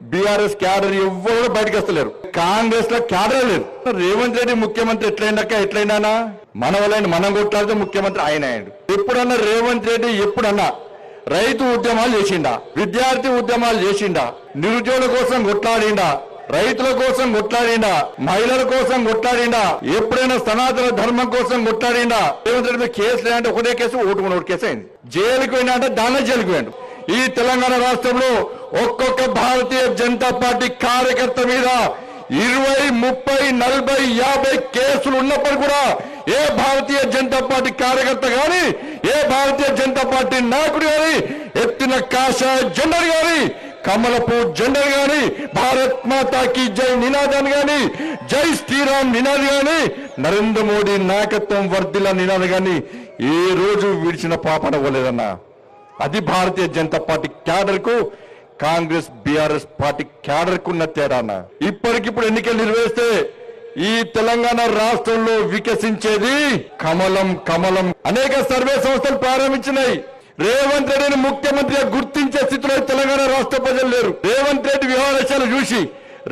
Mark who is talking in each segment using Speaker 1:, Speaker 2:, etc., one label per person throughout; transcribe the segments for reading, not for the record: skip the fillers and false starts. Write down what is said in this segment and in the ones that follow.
Speaker 1: BRS cadre ఎవ్వరు బయటకు వస్తలేరు. కాంగ్రెస్ లో క్యాడర్ లేదు. రేవంత్ రెడ్డి ముఖ్యమంత్రి ఎట్లయినా మన వాళ్ళని మనం కొట్లాడితే ముఖ్యమంత్రి ఆయన అయ్యాడు. ఎప్పుడన్నా రేవంత్ రెడ్డి ఎప్పుడన్నా రైతు ఉద్యమాలు చేసిండా, విద్యార్థి ఉద్యమాలు చేసిండా, నిరుద్యోగుల కోసం కొట్లాడిండా, రైతుల కోసం కొట్లాడిండా, మహిళల కోసం కొట్లాడిండా, ఎప్పుడైనా సనాతన ధర్మం కోసం కొట్లాడిండా? రేవంత్ రెడ్డి కేసులు అంటే ఒకటే కేసు, ఓటు కేసు అయింది. జైలుకు పోయినా అంటే దానిలో జైలుకు పోయాడు. ఈ తెలంగాణ రాష్ట్రంలో ఒక్కొక్క భారతీయ జనతా పార్టీ కార్యకర్త మీద 20, 30, 40, 50 కేసులు ఉన్నప్పుడు కూడా ఏ భారతీయ జనతా పార్టీ కార్యకర్త గాని, ఏ భారతీయ జనతా పార్టీ నాయకుడు గాని ఎత్తిన కాషాయ జెండర్ గాని, కమలపు జెండర్ గాని, భారత్ మాతాకి జై నినాదాన్ని గాని, జై శ్రీరామ్ నినాది గాని, నరేంద్ర మోడీ నాయకత్వం వర్ధిల్ల నినాది గాని ఏ రోజు విడిచిన పాపన పోలేదన్నా. అది భారతీయ జనతా పార్టీ క్యాడర్ కు కాంగ్రెస్ బీఆర్ఎస్ పార్టీ క్యాడర్ కు ఉన్న తేడా. ఇప్పటికిప్పుడు ఎన్నికలు నిర్వహిస్తే ఈ తెలంగాణ రాష్ట్రంలో వికసించేది కమలం కమలం. అనేక సర్వే సంస్థలు ప్రారంభించినాయి. రేవంత్ రెడ్డిని ముఖ్యమంత్రిగా గుర్తించే స్థితిలో తెలంగాణ రాష్ట్ర ప్రజలు లేరు. రేవంత్ రెడ్డి వ్యవహారాలు చూసి,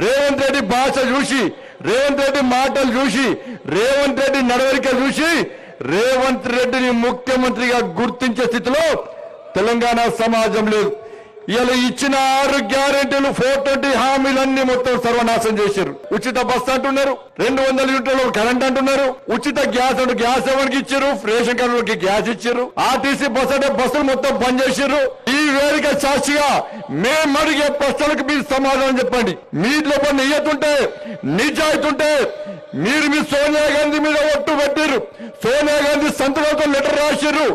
Speaker 1: రేవంత్ రెడ్డి భాష చూసి, రేవంత్ రెడ్డి మాటలు చూసి, రేవంత్ రెడ్డి నడవడిక చూసి రేవంత్ రెడ్డిని ముఖ్యమంత్రిగా గుర్తించే స్థితిలో తెలంగాణ సమాజం లేదు. ఇలా ఇచ్చిన 6 గ్యారెంటీలు 420 హామీలన్నీ మొత్తం సర్వనాశనం చేశారు. ఉచిత బస్సు అంటున్నారు, 200 యూనిట్ల కరెంట్ అంటున్నారు, ఉచిత గ్యాస్ అంటే గ్యాస్ ఎవరికి ఇచ్చారు, రేషన్ కార్డులకి గ్యాస్ ఇచ్చారు, ఆర్టీసీ బస్సు అంటే బస్సులు మొత్తం బంద్ చేశారు. ఈ వేదిక సాక్షిగా మేము అడిగే ప్రశ్నలకు మీరు సమాధానం చెప్పండి. మీలో కొన్ని నియతుంటే, నిజాయితీ ఉంటే మీరు మీ సోనియా గాంధీ మీద ఒట్టు పెట్టారు, సోనియా గాంధీ సంతకంతో లెటర్ రాశారు,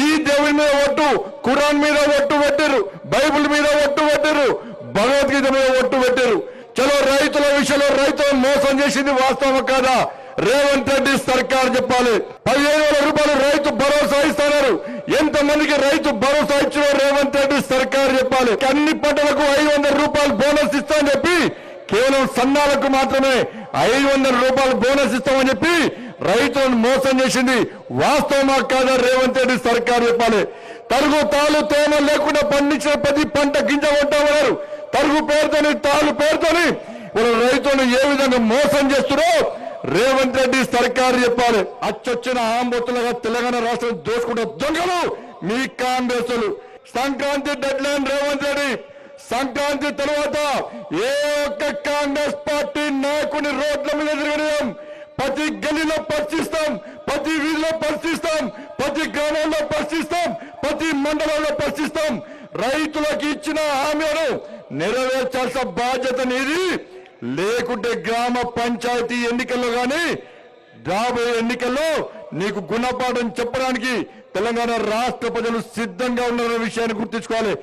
Speaker 1: ఈ దేవుడి మీద ఒట్టు, ఖురాన్ మీద ఒట్టు పెట్టారు, బైబుల్ మీద ఒట్టు పెట్టారు, భగవద్గీత మీద ఒట్టు పెట్టారు. చలో రైతుల విషయంలో రైతులను మోసం చేసింది వాస్తవం కాదా? రేవంత్ రెడ్డి సర్కార్ చెప్పాలి. 15,000 రూపాయలు రైతు భరోసా ఇస్తున్నారు. ఎంతమందికి రైతు భరోసా ఇచ్చినో రేవంత్ రెడ్డి సర్కార్ చెప్పాలి. అన్ని పంటలకు 500 రూపాయలు బోనస్ ఇస్తామని చెప్పి కేవలం సన్నాలకు మాత్రమే 500 రూపాయలు బోనస్ ఇస్తామని చెప్పి రైతులను మోసం చేసింది వాస్తవమా కాదా? రేవంత్ రెడ్డి సర్కార్ చెప్పాలి. తరుగు తాలు తేమ లేకుండా పండించిన ప్రతి పంట గింజ కొంటామన్నారు. తరుగు పేరుతోని, తాలు పేరుతోని రైతులను ఏ విధంగా మోసం చేస్తున్నారో రేవంత్ రెడ్డి సర్కార్ చెప్పాలి. అచ్చొచ్చిన ఆంబొత్తులుగా తెలంగాణ రాష్ట్రం దోచుకుంటే దొంగలు మీ కాంగ్రెస్లు. Sankranti deadline Revanth Reddy. సంక్రాంతి తర్వాత ఏ ఒక్క కాంగ్రెస్ పార్టీ నాయకుని రోడ్ల మీద తిరగడం, ప్రతి గల్లీలో పరిశీలిస్తాం, ప్రతి వీధిలో పరిశీలిస్తాం, ప్రతి గ్రామంలో పరిశీలిస్తాం, ప్రతి మండలంలో పరిశీలిస్తాం. రైతులకు ఇచ్చిన హామీలను నెరవేర్చాల్సిన బాధ్యత నీది. లేకుంటే గ్రామ పంచాయతీ ఎన్నికల్లో గాని రాబోయే ఎన్నికల్లో నీకు గుణపాఠం చెప్పడానికి తెలంగాణ రాష్ట్ర ప్రజలు సిద్ధంగా ఉన్న విషయాన్ని గుర్తుంచుకోవాలి.